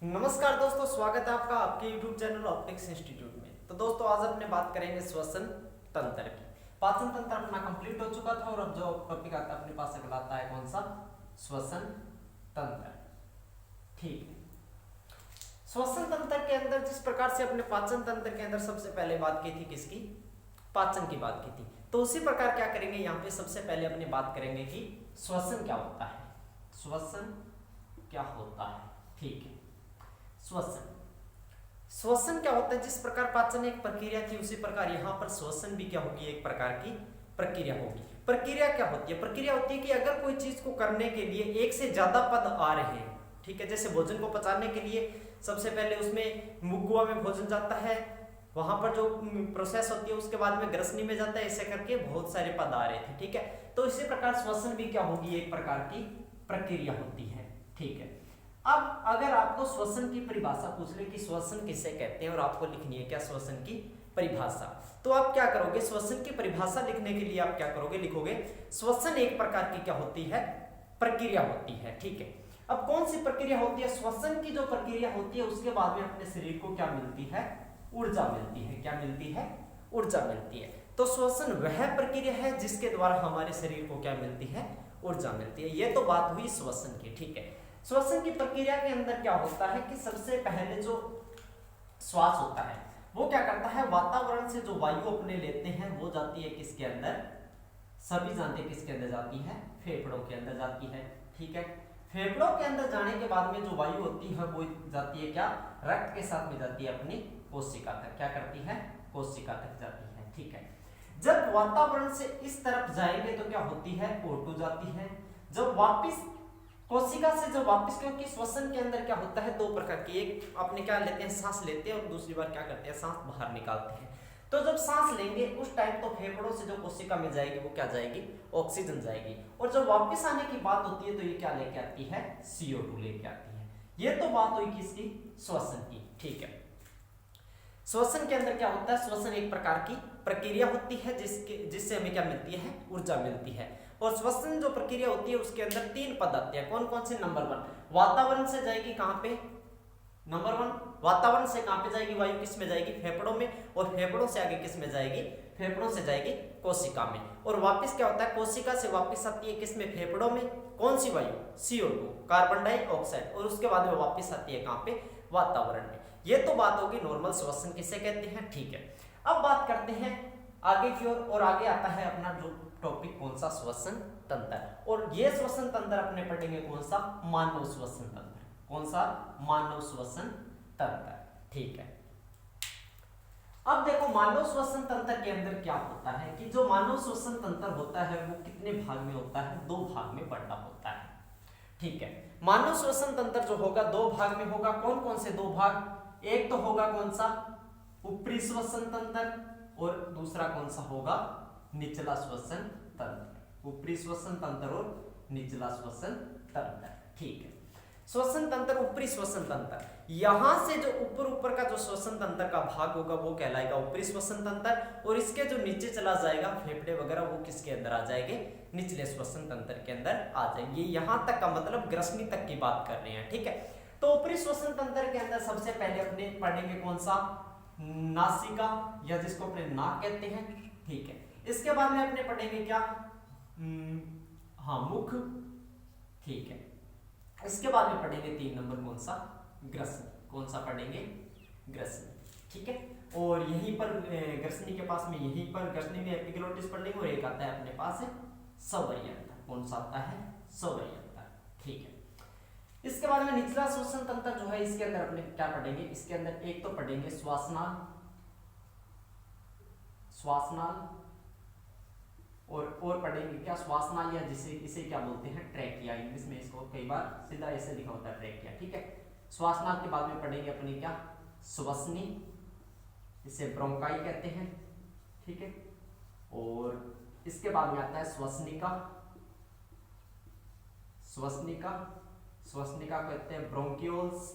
नमस्कार दोस्तों, स्वागत है आपका आपके YouTube चैनल ऑप्टिक्स इंस्टीट्यूट में। तो दोस्तों आज अपने बात करेंगे श्वसन तंत्र की। पाचन तंत्र अपना कंप्लीट हो चुका था और अब जो टॉपिक आता है अपने पास अगला आता है कौन सा? श्वसन तंत्र। ठीक है, श्वसन तंत्र के अंदर जिस प्रकार से अपने पाचन तंत्र के अंदर सबसे पहले बात की थी, किसकी? पाचन की बात की थी। तो उसी प्रकार क्या करेंगे यहाँ पे, सबसे पहले अपनी बात करेंगे कि श्वसन क्या होता है। श्वसन क्या होता है? ठीक है, श्वसन श्वसन क्या होता है? जिस प्रकार पाचन एक प्रक्रिया थी उसी प्रकार यहाँ पर श्वसन भी क्या होगी? एक प्रकार की प्रक्रिया होगी। प्रक्रिया क्या होती है? प्रक्रिया होती है कि अगर कोई चीज को करने के लिए एक से ज्यादा पद आ रहे हैं, ठीक है, जैसे भोजन को पचाने के लिए सबसे पहले उसमें मुगुआ में भोजन जाता है, वहां पर जो प्रोसेस होती है उसके बाद में ग्रसनी में जाता है, ऐसे करके बहुत सारे पद आ रहे थे। ठीक है, तो इसी प्रकार श्वसन भी क्या होगी? एक प्रकार की प्रक्रिया होती है। ठीक है, अब अगर आपको श्वसन की परिभाषा पूछ ले कि श्वसन किसे कहते हैं और आपको लिखनी है क्या श्वसन की परिभाषा, तो आप क्या करोगे? श्वसन की परिभाषा लिखने के लिए आप क्या करोगे? लिखोगे श्वसन एक प्रकार की क्या होती है? प्रक्रिया होती है। ठीक है, अब कौन सी प्रक्रिया होती है? श्वसन की जो प्रक्रिया होती है उसके बाद में अपने शरीर को क्या मिलती है? ऊर्जा मिलती है। क्या मिलती है? ऊर्जा मिलती है। तो श्वसन वह प्रक्रिया है जिसके द्वारा हमारे शरीर को क्या मिलती है? ऊर्जा मिलती है। ये तो बात हुई श्वसन की। ठीक है, श्वसन की प्रक्रिया के अंदर क्या होता है कि सबसे पहले जो श्वास होता है वो क्या करता है? वातावरण से जो वायु अपने लेते हैं वो जाती है किसके अंदर? सभी जानते हैं किसके अंदर जाती है? फेफड़ों के अंदर जाती है। ठीक है, फेफड़ों के अंदर जाने के बाद में जो वायु होती है वो जाती है क्या? रक्त के साथ में जाती है अपनी कोशिका तक। क्या करती है? कोशिका तक जाती है। ठीक है, जब वातावरण से इस तरफ जाएंगे तो क्या होती है? O2 जाती है। जब वापिस कोशिका से जब वापस, क्योंकि श्वसन के अंदर क्या होता है? दो प्रकार की, एक अपने क्या लेते हैं? सांस लेते हैं और दूसरी बार क्या करते हैं? सांस बाहर निकालते हैं। तो जब सांस लेंगे उस टाइम तो फेफड़ों से जो कोशिका में जाएगी वो क्या जाएगी? ऑक्सीजन जाएगी। और जब वापस आने की बात होती है तो ये क्या लेके आती है? CO2 लेके आती है। ये तो बात हुई किसकी? श्वसन की। ठीक है, श्वसन के अंदर क्या होता है? श्वसन एक प्रकार की प्रक्रिया होती है जिससे हमें क्या मिलती है? ऊर्जा मिलती है। और श्वसन जो प्रक्रिया होती है उसके अंदर 3 पद आते हैं। कौन कौन से? नंबर 1 वातावरण से जाएगी कहां पे? नंबर 1 वातावरण से कहां पे जाएगी? वायु किस में जाएगी? फेफड़ों में। और फेफड़ों से आगे किस में जाएगी? फेफड़ों से जाएगी कोशिका में। और वापस क्या होता है? कोशिका से वापस आती है किस में? फेफड़ों में। कौन सी वायु? CO2 carbon dioxide. और उसके बाद में वापस आती है कहां पे? वातावरण में। ये तो बात होगी नॉर्मल श्वसन किसे कहते हैं। ठीक है, अब बात करते हैं आगे की ओर। और आगे आता है अपना जो टॉपिक कौन सा? श्वसन तंत्र। और ये श्वसन तंत्र अपने पढ़ेंगे कौन सा? मानव श्वसन तंत्र। कौन सा? मानव श्वसन तंत्र। ठीक है, अब देखो मानव श्वसन तंत्र के अंदर क्या होता है कि जो मानव श्वसन तंत्र होता है वो कितने भाग में होता है? 2 भाग में बंटा होता है। ठीक है, मानव श्वसन तंत्र जो होगा 2 भाग में होगा। कौन कौन से 2 भाग? एक तो होगा कौन सा? ऊपरी श्वसन तंत्र। और दूसरा कौन सा होगा? निचला श्वसन तंत्र। ऊपरी श्वसन तंत्र और निचला श्वसन तंत्र। ठीक है, श्वसन तंत्र, ऊपरी श्वसन तंत्र, यहां से जो ऊपर का जो श्वसन तंत्र का भाग होगा वो कहलाएगा ऊपरी श्वसन तंत्र। और इसके जो नीचे चला जाएगा फेफड़े वगैरह वो किसके अंदर आ जाएंगे? निचले श्वसन तंत्र के अंदर आ जाएंगे। यहां तक का मतलब ग्रसनी तक की बात कर रहे हैं। ठीक है, तो ऊपरी श्वसन तंत्र के अंदर सबसे पहले अपने पढ़ेंगे कौन सा? नासिका, या जिसको अपने नाक कहते हैं। ठीक है, इसके बाद में अपने पढ़ेंगे क्या? हाँ, मुख। ठीक है, इसके बाद में पढ़ेंगे 3 नंबर कौन सा? ग्रसनी। कौन सा पढ़ेंगे? ग्रसनी। ठीक है, और यहीं पर ग्रसनी के पास में, यहीं पर ग्रसनी में एपिग्लोटिस पढ़ लेंगे। और एक आता है अपने पास है सवर्यंतर। कौन सा आता है? सवर्यंतर। ठीक है, इसके बाद में निचला श्वसन तंत्र जो है इसके अंदर अपने क्या पढ़ेंगे? इसके अंदर एक तो पढ़ेंगे श्वासनाल, श्वासनाल। और पढ़ेंगे क्या? श्वासनाल, या जिसे इसे क्या बोलते हैं? ट्रैकिया। इंग्लिश में इसको कई बार सीधा ऐसे लिखा होता है, ट्रैकिया। ठीक है, श्वासनाल के बाद में पढ़ेंगे अपनी क्या? श्वसनी, इसे ब्रोंकाई कहते हैं। ठीक है, और इसके बाद में आता है श्वसनिका। श्वसनिका, श्वसनिका कहते हैं ब्रोंक्यूल्स,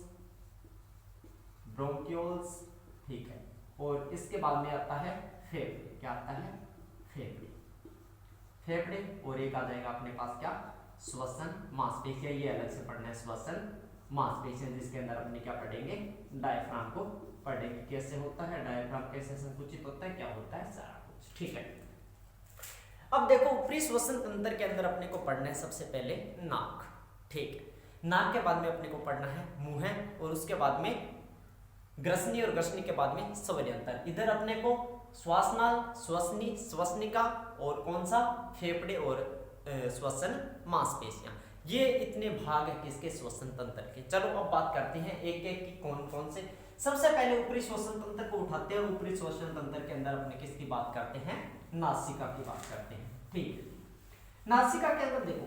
ब्रोंक्यूल्स। ठीक है, और इसके बाद में आता है फेफड़े। क्या आता है? फेफड़े, फेफड़े। और एक आ जाएगा अपने पास क्या? श्वसन मांसपेशियां। ये अलग से पढ़ना है, श्वसन मांसपेशियां, जिसके अंदर अपने क्या पढ़ेंगे, डायफ्राम को पढ़ेंगे, कैसे होता है डायफ्राम, कैसे संकुचित होता है, क्या होता है, सारा कुछ। ठीक है, अब देखो ऊपरी श्वसन तंत्र के अंदर अपने को पढ़ना है सबसे पहले नाक। ठीक है, नाक के बाद में अपने को पढ़ना है मुंह है, और उसके बाद में ग्रसनी, और ग्रसनी के बाद में स्वरयंत्र। इधर अपने को श्वासनाल, श्वसनी, श्वसनिका और कौन सा, फेफड़े और श्वसन मांसपेशियां। ये इतने भाग है किसके, श्वसन तंत्र के। चलो अब बात करते हैं एक एक की कौन कौन से। सबसे पहले ऊपरी श्वसन तंत्र को उठाते हैं। ऊपरी श्वसन तंत्र के अंदर अपने किसकी बात करते हैं, नासिका की बात करते हैं। ठीक है, नासिका के अंदर देखो,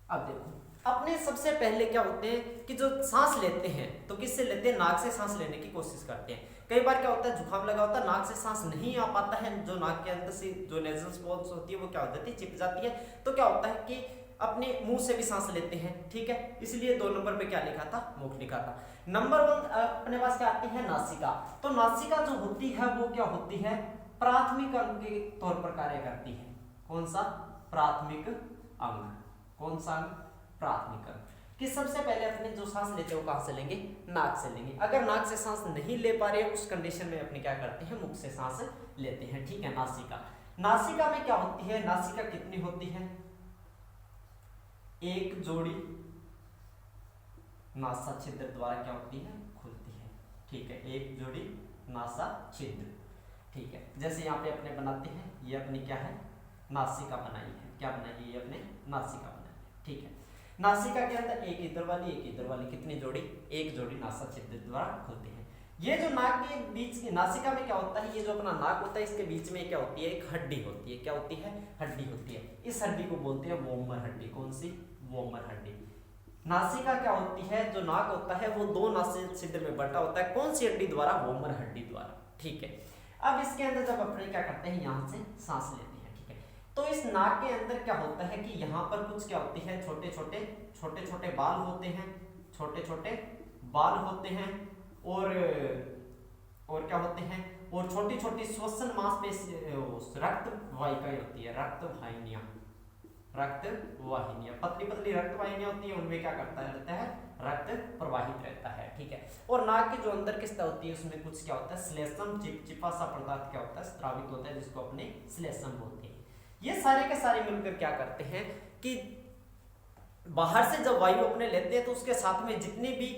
अब देखो अपने सबसे पहले क्या होते हैं कि जो सांस लेते हैं तो किससे लेते हैं, नाक से सांस लेने की कोशिश करते हैं। कई बार क्या होता है, जुकाम लगा होता है, नाक से सांस नहीं आ पाता है, जो नाक के अंदर से जो नेजल स्पॉन्ज होती है वो क्या हो जाती है, चिप जाती है। तो क्या होता है कि अपने मुंह से भी सांस लेते हैं। ठीक है, इसलिए 2 नंबर पे क्या लिखा था, मुख लिखा था। नंबर 1 अपने पास क्या आती है, नासिका। तो नासिका जो होती है वो क्या होती है, प्राथमिक अंग के तौर पर कार्य करती है। कौन सा, प्राथमिक अंग। कौन सा अंग, प्राथमिक अंग। कि सबसे पहले अपने जो सांस लेते हैं वो कहां से लेंगे, नाक से लेंगे। अगर नाक से सांस नहीं ले पा रहे उस कंडीशन में अपने क्या करते हैं, मुख से सांस लेते हैं। ठीक है, नासिका। नासिका में क्या होती है, नासिका कितनी होती है, एक जोड़ी नासा छिद्र द्वारा क्या होती है, खुलती है। ठीक है, एक जोड़ी नासा छिद्र। ठीक है, जैसे यहाँ पे अपने बनाते हैं, ये अपनी क्या है, नासिका बनाई है। क्या बनाई है, ये अपने नासिका बनाई है। ठीक है, नासिका के अंदर एक इधर वाली, एक इधर वाली, कितनी जोड़ी, एक जोड़ी नासा छिद्र द्वारा खुलती है। ये जो नाक के बीच की नासिका में क्या होता है, ये जो अपना नाक होता है इसके बीच में क्या होती है, एक हड्डी होती है। क्या होती है, हड्डी होती है। इस हड्डी को बोलते हैं वोमर हड्डी। कौन सी, वोमर हड्डी। नासिका क्या होती है, जो नाक होता है वो 2 नासा छिद्र में बटा होता है। कौन सी हड्डी द्वारा, वोमर हड्डी द्वारा। ठीक है, अब इसके अंदर जब अपने क्या करते हैं, यहाँ से सांस लेते हैं। ठीक है, तो इस नाक के अंदर क्या होता है कि यहाँ पर कुछ क्या होती है, छोटे छोटे बाल होते हैं, छोटे छोटे बाल होते हैं, और क्या होते हैं, और छोटी छोटी श्वसन मांसपेशी, रक्त वाहिकाएं होती है, रक्त वाहिनियां, पतली पतली रक्त वाहिनियां होती है, उनमें क्या करता रहता है, रक्त प्रवाहित रहता है। ठीक है, और नाक के जो अंदर किस्ता होती है उसमें कुछ क्या होता है, श्लेष्म, चिपचिपा सा पदार्थ क्या होता है, स्रावित होता है, जिसको अपने श्लेष्म बोलते हैं। ये सारे के सारे मिलकर क्या करते हैं कि बाहर से जब वायु अपने लेते हैं तो उसके साथ में जितनी भी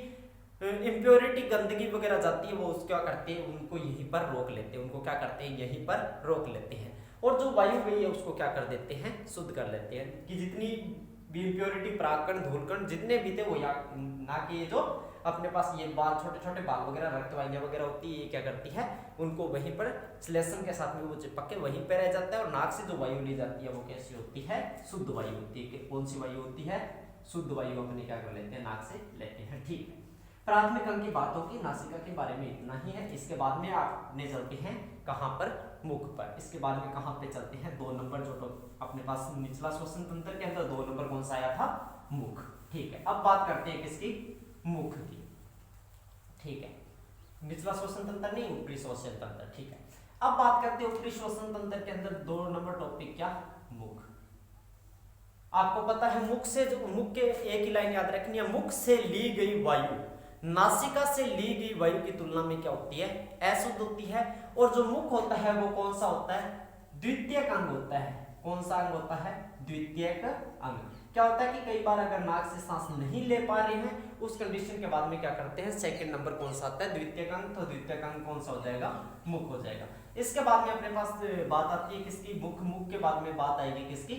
इम्प्योरिटी, गंदगी वगैरह जाती है वो क्या करते हैं, उनको यहीं पर रोक लेते हैं। उनको क्या करते हैं, यहीं पर रोक लेते हैं, और जो वायु गई है उसको क्या कर देते हैं, शुद्ध कर लेते हैं। कि जितनी भी इम्प्योरिटी, परागकण, धूलकण जितने भी थे वो ना कि जो अपने पास ये बाल, छोटे छोटे बाल वगैरह, रक्त वाहिनियां वगैरह होती है, ये क्या करती है, उनको वहीं पर श्लेष्म के साथ में वो चिपक के वहीं पर रह जाता है। और नाक से जो वायु ली जाती है वो कैसी होती है, शुद्ध वायु होती है। कौन सी वायु होती है, शुद्ध वायु अपने क्या कर लेते हैं, नाक से लेते हैं। ठीक है, प्राथमिक अंग की बातों की नासिका के बारे में इतना ही है। इसके बाद में आपने चलते हैं कहां पर, मुख पर। इसके बाद में कहां पे चलते हैं, 2 नंबर जो अपने पास निचला श्वसन तंत्र के अंदर 2 नंबर कौन सा आया था, मुख। ठीक है, अब बात करते हैं किसकी, मुख की। ठीक है, निचला श्वसन तंत्र नहीं, ऊपरी श्वसन तंत्र। ठीक है, अब बात करते हैं ऊपरी श्वसन तंत्र के अंदर 2 नंबर टॉपिक क्या, मुख। आपको पता है मुख से, जो मुख के एक ही लाइन याद रखनी है, मुख से ली गई वायु नासिका से ली गई वायु की तुलना में क्या होती है, अशुद्ध होती है। और जो मुख होता है वो कौन सा होता है, द्वितीयक अंग होता है। कौन सा अंग होता है, द्वितीयक अंग। क्या होता है कि कई बार अगर नाक से सांस नहीं ले पा रहे हैं उस कंडीशन के बाद में क्या करते हैं, सेकंड नंबर कौन सा आता है, द्वितीयक अंग। तो द्वितीयक अंग कौन सा हो जाएगा, मुख हो जाएगा। इसके बाद में अपने पास बात आती है किसकी, मुख। मुख के बाद में बात आएगी किसकी,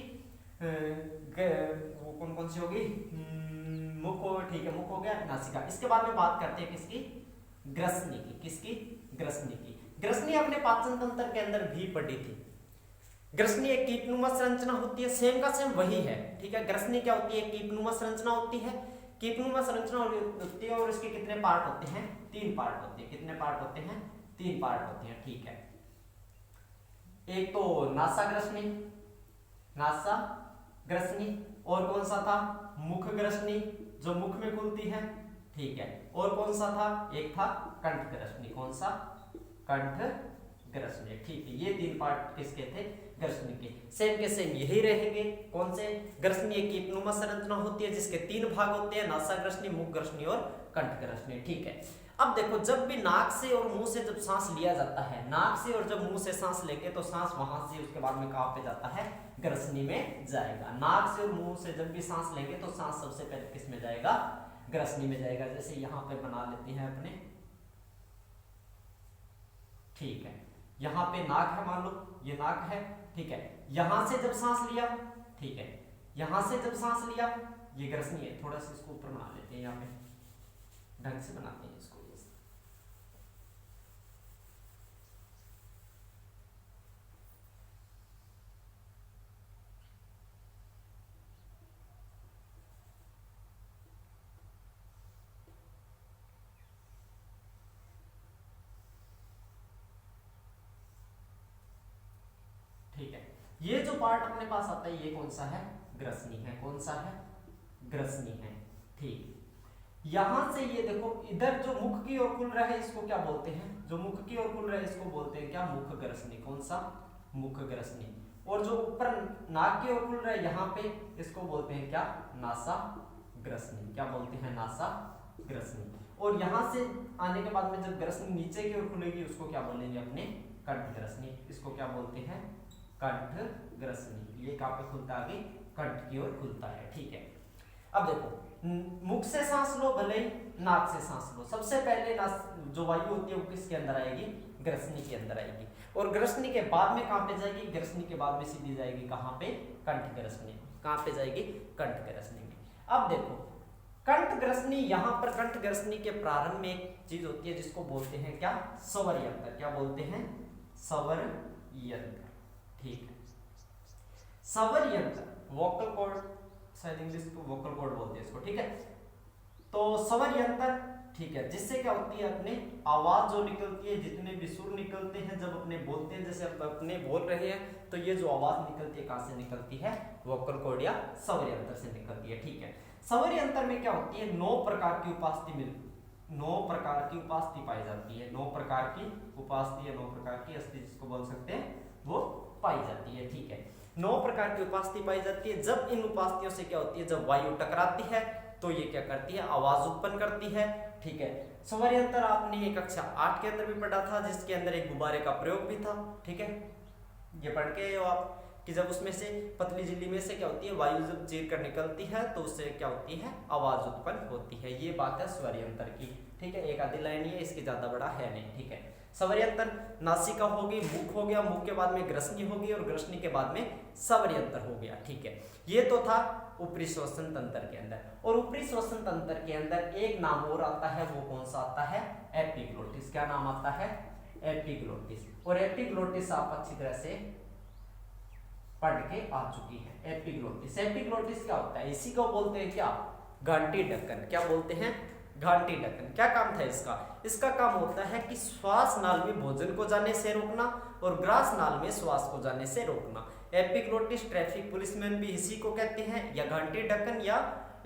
वो कौन कौन सी होगी, मुख हो। ठीक है, मुख हो गया, नासिका। इसके बाद में बात करते हैं किसकी, ग्रसनी की। किसकी, ग्रसनी की। ग्रसनी अपने पाचन तंत्र के अंदर भी पड़ी थी। ग्रसनी एक कीटनुमा संरचना होती है, सेम का सेम वही है। ठीक है, ग्रसनी क्या होती है, कीटनुमा संरचना होती है। कीटनुमा संरचना होती है और इसके कितने पार्ट होते हैं, 3 पार्ट होते हैं। कितने पार्ट होते हैं, 3 पार्ट होते हैं। ठीक है, एक तो नासा ग्रसनी, नासा ग्रसनी, और कौन सा था, मुख ग्रसनी जो मुख में खुलती है। ठीक है, और कौन सा था, एक था कंठ ग्रसनी। कौन सा, कंठ ग्रसनी। ठीक है, ये 3 पार्ट किसके थे? ग्रसनी के। सेम के सेम यही रहेंगे। कौन से? ग्रसनी एक कीटनुमा संरचना होती है जिसके 3 भाग होते हैं, नासा ग्रसनी, मुख ग्रसनी और कंठ ग्रसनी। ठीक है, अब देखो जब भी नाक से और मुंह से जब सांस लिया जाता है, नाक से और जब मुंह से सांस लेके तो सांस वहां से उसके बाद में कहां पे जाता है? ग्रसनी में जाएगा। नाक से और मुंह से जब भी सांस लेंगे तो सांस सबसे पहले किस में जाएगा? ग्रसनी में जाएगा। जैसे यहां पे बना लेते हैं अपने, ठीक है, यहां पे नाक है, मान लो ये नाक है, ठीक है, यहां से जब सांस लिया, ठीक है, यहां से जब सांस लिया, ये ग्रसनी है। थोड़ा सा इसको ऊपर बना लेते हैं, यहाँ पे ढंग से बनाते हैं इसको। ठीक है, ये जो पार्ट अपने पास आता है ये कौन सा है? ग्रसनी है। कौन सा है? ग्रसनी है। ठीक, यहां से ये देखो इधर जो मुख की ओर खुल रहा है इसको क्या बोलते हैं? जो मुख की ओर खुल रहा है इसको बोलते हैं क्या? मुख ग्रसनी। कौन सा? मुख ग्रसनी। और जो ऊपर नाक की ओर खुल रहा है यहाँ पे इसको बोलते हैं क्या? नासा ग्रसनी। क्या बोलते हैं? नासा ग्रसनी। और यहां से आने के बाद में जब ग्रसनी नीचे की ओर खुलेगी उसको क्या बोलेंगे अपने? कंठ ग्रसनी। इसको क्या बोलते हैं? कंठ ग्रसनी। ये कहां पे खुलता है? आगे कंठ की ओर खुलता है। ठीक है, अब देखो मुख से सांस लो भले ही नाक से सांस लो, सबसे पहले जो वायु होती है वो किसके अंदर आएगी? ग्रसनी के अंदर आएगी। और ग्रसनी के बाद में कहां पे जाएगी? ग्रसनी के बाद में सीधी जाएगी कहां पे? कंठ ग्रसनी। कहां पे जाएगी? कंठ ग्रसनी में। अब देखो कंठ ग्रसनी, यहां पर कंठ ग्रसनी के प्रारंभ में एक चीज होती है जिसको बोलते हैं क्या? स्वर यंत्र। क्या बोलते हैं? स्वर यंत्र। ठीक है, स्वर यंत्र, वोकल कॉर्ड, शायद इंग्लिश को वोकल कॉर्ड बोलते हैं इसको। ठीक है, तो स्वर यंत्र, ठीक है, जिससे क्या होती है अपने आवाज जो निकलती है, जितने भी सुर निकलते हैं जब अपने बोलते हैं, जैसे अपने बोल रहे हैं तो ये जो आवाज निकलती है कहां से निकलती है? वोकल कॉर्ड या स्वर यंत्र से निकलती है। ठीक है, स्वर यंत्र में क्या होती है? 9 प्रकार की उपास्थि 9 प्रकार की उपास्थि पाई जाती है। 9 प्रकार की उपास्थि या 9 प्रकार की अस्थि जिसको बोल सकते हैं वो पाई जाती है। ठीक है, 9 प्रकार की उपास्थि पाई जाती है। जब इन उपास्थियों से क्या होती है? जब वायु टकराती है तो ये क्या करती है? आवाज उत्पन्न करती है। ठीक है, स्वर यंत्र आपने ये कक्षा 8 के अंदर भी पढ़ा था जिसके अंदर एक गुब्बारे का प्रयोग भी था। ठीक है, ये पढ़ के हो आप कि जब उसमें से पतली झिल्ली में से क्या होती है? वायु जब चीर कर निकलती है तो उससे क्या होती है? आवाज उत्पन्न होती है। ये बात है स्वर यंत्र की। ठीक है, एक आधी लाइन है, इसकी ज्यादा बड़ा है नहीं। ठीक है, स्वर यंत्र नासिका होगी, मुख हो गया, मुख के बाद में ग्रसनी होगी और ग्रसनी के बाद में स्वर यंत्र हो गया। ठीक है, ये तो था ऊपरी श्वसन तंत्र के अंदर। और ऊपरी श्वसन तंत्र के अंदर एक नाम और आता है, वो कौन सा आता है? एपिग्लोटिस। क्या नाम आता है? एपिग्लोटिस। और एपिग्लोटिस आप अच्छी तरह से पढ़ के आ चुकी है। एपिग्लोटिस, एपिग्लोटिस क्या होता है? इसी को बोलते हैं क्या? घंटी ढक्कन। क्या बोलते हैं? घंटी ढक्कन। क्या काम था इसका? इसका काम होता है कि श्वास नाल में भोजन को जाने से रोकना और ग्रास नाल में श्वास को जाने से रोकना। एपिग्लोटिस, ट्रैफिक पुलिसमैन भी इसी को कहते हैं, या घंटी ढक्कन, या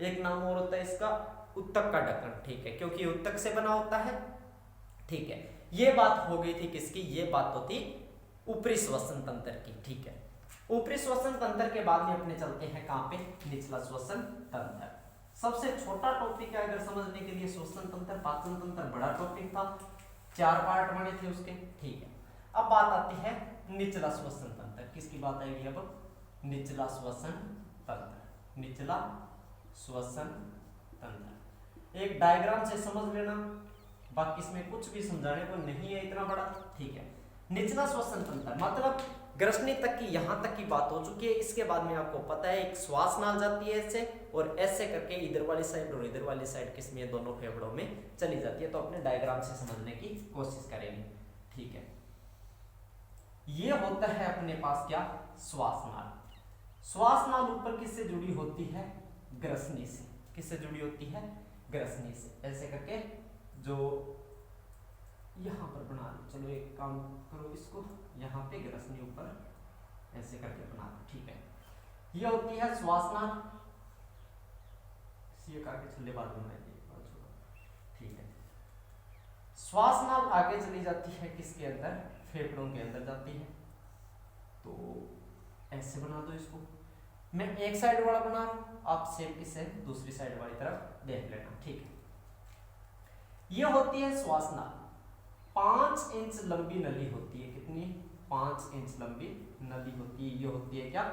एक नाम और होता है इसका उत्तक का ढक्कन। ठीक है, क्योंकि उत्तक से बना होता है। ठीक है, ये बात हो गई थी किसकी? ये बात तो थी ऊपरी श्वसन तंत्र की। ठीक है, ऊपरी श्वसन तंत्र के बाद में अपने चलते हैं कहां पे? निचला श्वसन तंत्र। सबसे छोटा टॉपिक है अगर समझने के लिए श्वसन तंत्र। पाचन तंत्र बड़ा टॉपिक था, 4 पार्ट बने थे उसके। ठीक है, अब बात आती है निचला श्वसन तंत्र। किसकी बात आएगी अब? निचला श्वसन तंत्र। निचला श्वसन तंत्र एक डायग्राम से समझ लेना, बाकी इसमें कुछ भी समझाने को नहीं है इतना बड़ा। ठीक है, निचला श्वसन तंत्र मतलब ग्रसनी तक की, यहां तक की बात हो चुकी है। इसके बाद में आपको पता है एक श्वास नाल जाती है ऐसे, और ऐसे करके इधर वाली साइड और इधर वाली साइड किसमें? दोनों फेफड़ों में चली जाती है। तो अपने डायग्राम से समझने की कोशिश करेंगे। ठीक है, ये होता है अपने पास क्या? श्वास नाल। श्वास नाल ऊपर किससे जुड़ी होती है? ग्रसनी से। किससे जुड़ी होती है? ग्रसनी से। ऐसे करके जो यहां पर बना लो, चलो एक काम करो, इसको यहाँ पे ग्रसनी ऊपर ऐसे करके बना दो। ठीक है, ये होती है श्वास नाल। सीए करके छल्ले बाद बनाएंगे। ठीक है, श्वास नाल आगे चली जाती है किसके अंदर, फेफड़ों के अंदर जाती है। तो ऐसे बना दो इसको, मैं एक साइड वाला बना रहा हूं, आप सेम की सेम दूसरी साइड वाली तरफ देख लेना, ठीक है। ये होती है श्वास नाल, 5 इंच लंबी नली होती है, कितनी, 5 इंच लंबी नली होती है, ये होती है क्या,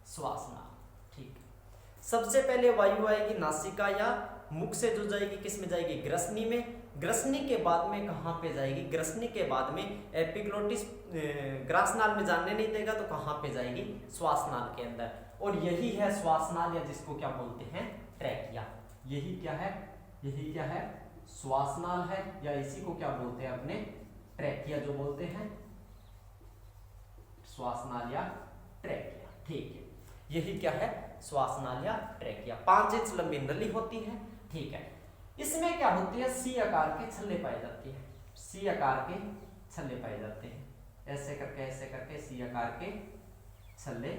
श्वास नाल, ठीक है। सबसे पहले वायु आएगी नासिका या मुख से जो जाएगी किस में जाएगी, ग्रसनी में। ग्रसनी के बाद में कहाँ पे जाएगी, ग्रसनी के बाद में एपिग्लोटिस ग्रासनाल में जाने नहीं देगा, तो कहाँ पे जाएगी, श्वासनाल के अंदर। और यही है श्वासनाल, या जिसको क्या बोलते हैं, ट्रैकिया। यही क्या है, यही क्या है, श्वासनाल है, या इसी को क्या बोलते हैं अपने, ट्रैकिया जो बोलते हैं, श्वासनाल या ट्रैकिया, ठीक है। यही क्या है, श्वासनाल या ट्रैकिया। 5 इंच लंबी नली होती है, ठीक है। इसमें क्या होती है, सी आकार के छल्ले पाए जाते हैं, सी आकार के छल्ले पाए जाते हैं, ऐसे करके सी आकार के छल्ले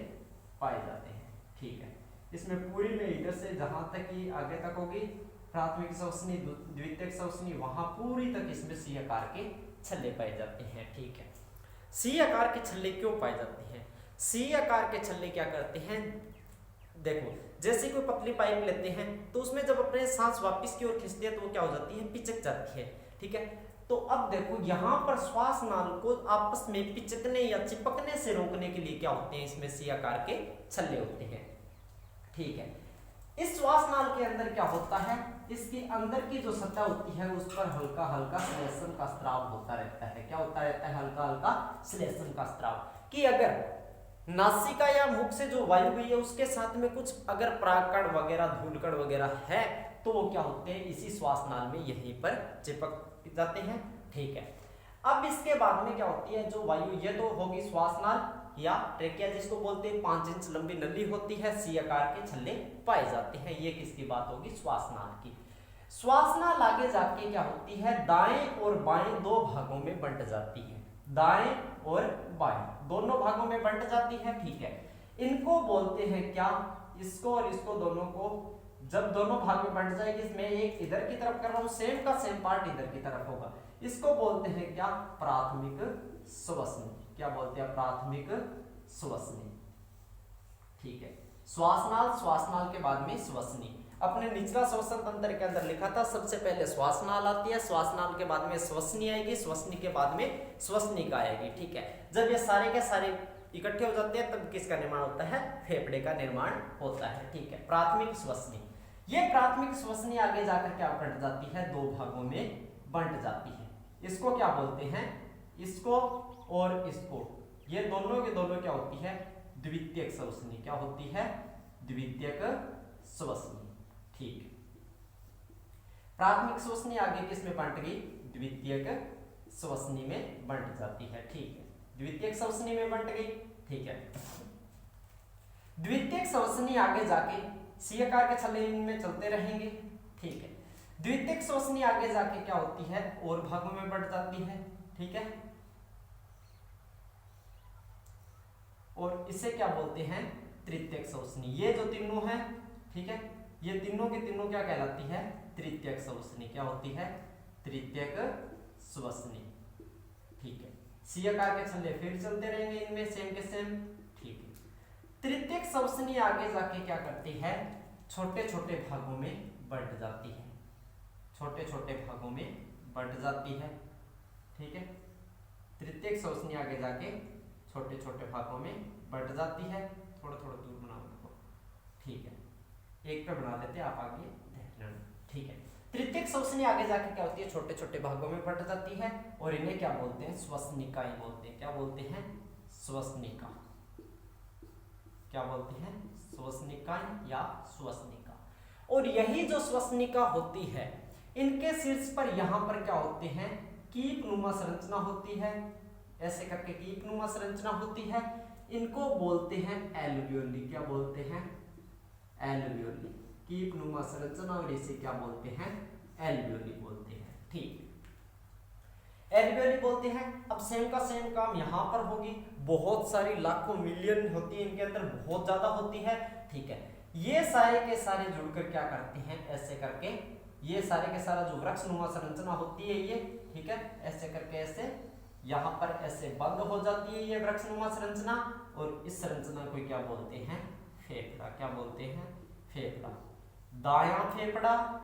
पाए जाते हैं, ठीक है। इसमें पूरी में इधर से जहां तक की आगे तक होगी प्राथमिक श्वसनी, द्वितीयक श्वसनी, वहां पूरी तक इसमें सी आकार के छल्ले पाए जाते हैं, ठीक है। सी आकार के छल्ले क्यों पाए जाते हैं, सी आकार के छल्ले क्या करते हैं, देखो जैसे कोई पतली पाइप लेते हैं तो उसमें जब अपने सांस वापस की ओर खींचते हैं तो वो क्या हो जाती है, पिचक जाती है, ठीक है। तो अब देखो यहाँ पर श्वास नाल को आपस में पिचकने या चिपकने से रोकने के लिए क्या होते हैं, इसमें सी आकार के छल्ले होते हैं, ठीक है। इस श्वास नाल के अंदर क्या होता है, इसके अंदर की जो सतह होती है उस पर हल्का हल्का श्लेषण का स्राव होता रहता है, क्या होता रहता है, हल्का हल्का श्लेषण का स्राव। कि अगर नासिका या मुख से जो वायु गई है उसके साथ में कुछ अगर प्राकण वगैरह, धूलकण वगैरह है, तो वो क्या होते हैं, इसी श्वास नाल में यहीं पर चिपक जाते हैं, ठीक है। अब इसके बाद में क्या होती है, जो वायु, ये तो होगी श्वास नाल या ट्रेकिया जिसको बोलते हैं, 5 इंच लंबी नली होती है, सी आकार के छल्ले पाए जाते हैं, ये किसकी बात होगी, श्वास नाल की। श्वास नाल आगे जाके क्या होती है, दाएं और बाएं 2 भागों में बंट जाती है, दाएं और बाएं दोनों भागों में बंट जाती है, ठीक है। इनको बोलते हैं क्या, इसको और इसको दोनों को जब दोनों भाग में बंट जाएगी, इसमें एक इधर की तरफ कर रहा हूं, सेम का सेम पार्ट इधर की तरफ होगा, इसको बोलते हैं क्या, प्राथमिक श्वसनी, क्या बोलते हैं, प्राथमिक श्वसनी, ठीक है। श्वासनाल, श्वासनाल के बाद में श्वसनी। अपने निचला श्वसन तंत्र के अंदर लिखा था सबसे पहले श्वासनाल आती है, श्वासनाल के बाद में श्वसनी आएगी, श्वसनी के बाद में श्वसनिका आएगी, ठीक है। जब ये सारे के सारे इकट्ठे हो जाते हैं तब किसका निर्माण होता है, फेफड़े का निर्माण होता है, ठीक है। प्राथमिक श्वसनी, ये प्राथमिक श्वसनी आगे जाकर क्या बंट जाती है, 2 भागों में बंट जाती है। इसको क्या बोलते हैं, इसको और इसको, ये दोनों के दोनों क्या होती है, द्वितीयक श्वसनी, क्या होती है, द्वितीयक श्वसनी, ठीक। प्राथमिक श्वसनी आगे किसमें बंट गई, द्वितीयक श्वसनी में बंट जाती है, ठीक है। द्वितीयक श्वसनी में बंट गई, ठीक है। द्वितीयक श्वसनी आगे जाके सी आकार के छल्ले इनमें चलते रहेंगे, ठीक है। द्वितीयक श्वसनी आगे जाके क्या होती है, और भागों में बंट जाती है, ठीक है। और इसे क्या बोलते हैं, तृतीयक श्वसनी। ये जो तीनों हैं, ठीक है, ये तीनों की तीनों क्या कहलाती है, तृतीयक श्वसनी, क्या होती है, तृतीयक श्वसनी, ठीक है। सी आकार के छल्ले फिर चलते रहेंगे इनमें सेम के सेम, ठीक है। तृतीयक श्वसनी आगे जाके क्या करती है, छोटे छोटे भागों में बंट जाती है, छोटे छोटे भागों में बंट जाती है, ठीक है। तृतीयक श्वसनी आगे जाके छोटे छोटे भागों में बंट जाती है, थोड़ा थोड़ा दूर बनाओ देखो, ठीक है, एक पे बना लेते हैं, आप आगे देख लेना, ठीक है। तृतीयक श्वसनी आगे जाके क्या होती है, छोटे छोटे भागों में बंट जाती है, और इन्हें क्या बोलते हैं, श्वसनिकाएं बोलते हैं, क्या बोलते हैं, श्वसनिका, क्या बोलते हैं, श्वसनिकाएं या श्वसनिका। और यही जो श्वसनिका होती है, इनके शीर्ष पर यहाँ पर क्या होते हैं, कीप नुमा संरचना होती है, ऐसे करके कीप नुमा संरचना होती है, इनको बोलते हैं एल्वियोली, क्या बोलते हैं, एल्वियोली, कीप नुमा संरचना, और इसे क्या बोलते हैं, एल्वियोली बोलते हैं, ठीक, एल्वियोली बोलते हैं। अब सेम का सेम काम यहाँ पर होगी, बहुत सारी लाखों मिलियन होती है इनके अंदर, बहुत ज्यादा होती है, ठीक है। ये सारे के सारे जुड़कर क्या करते हैं, ऐसे करके ये सारे के सारा जो वृक्षनुमा संरचना होती है ये, ठीक है, ऐसे करके ऐसे यहाँ पर ऐसे बंद हो जाती है ये वृक्षनुमा संरचना, और इस संरचना को क्या बोलते हैं, फेफड़ा। क्या बोलते हैं, फेफड़ा। दायां फेफड़ा